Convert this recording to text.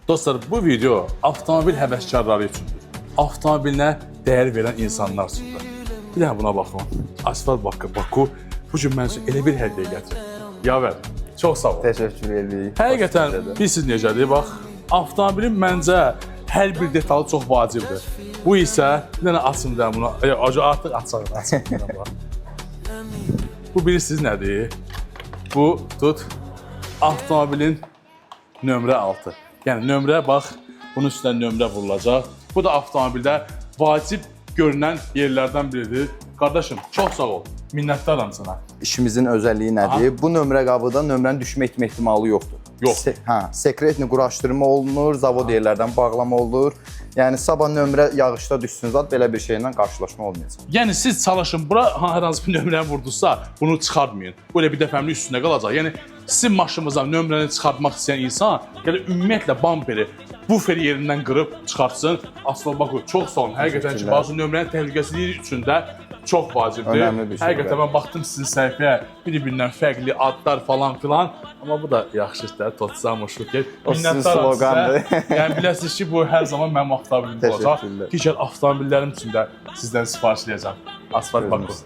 Dostlar, bu video avtomobil həvəskarları üçündür. Avtomobilinə dəyər verən insanlar üçündür. Bir dənə buna baxın. Asfalt Baku bu gün mən üçün elə bir hədiyyə gətirib. Yavər, çox sağ ol. Təşəkkür edirik. Həqiqətən, bilirsiniz necədir? Bax, avtomobilin məncə hər bir detalı çox vacibdir. Bu isə, bir dənə açın da bunu. Artıq açın. Bu bilirsiniz nədir? Bu, tut, avtomobilin nömrə 6. Yəni, nömrə, bax, bunun üstünə nömrə vurulacaq. Bu da avtomobildə vacib görünən yerlərdən biridir. Qardaşım, çox sağ ol. Minnətdaram sana. İşimizin özəlliyi nədir? Bu nömrə qabıda nömrənin düşmə etmə ehtimalı yoxdur. Yox. Sekretni quraşdırma olunur, zavod yerlərdən bağlama olur. Yəni, sabah nömrə yağışda düşsün zat, belə bir şeylə qarşılaşma olmayacaq. Yəni, siz çalışın, bura hər hansı bir nömrəni vurdursa, bunu çıxartmayın. Bu elə bir dəfəmli üstünə qalacaq. Yəni, sizin maşınınızdan nömrəni çıxartmaq istəyən insan, yəni ümumiyyətlə bamperi, buferi yerindən qırıb çıxartsın. Asfalt Baku, çox sağ olun. Həqiqətən ki, bazı nömrənin təhlükəsizliyi üçün də çox vacibdir. Önəmli bir şey. Həqiqətən mən baxdım sizin səhifəyə, bir-birindən fərqli adlar falan filan. Amma bu da yaxşı işlər, Totsamışıq ki, minnətdaram sizə. Yəni, biləsiniz ki, bu hər zaman mənim avtomobilimdə olacaq. Digər avtomobillərim üçün də sizdən sifariş edəcəm. Asfalt Baku.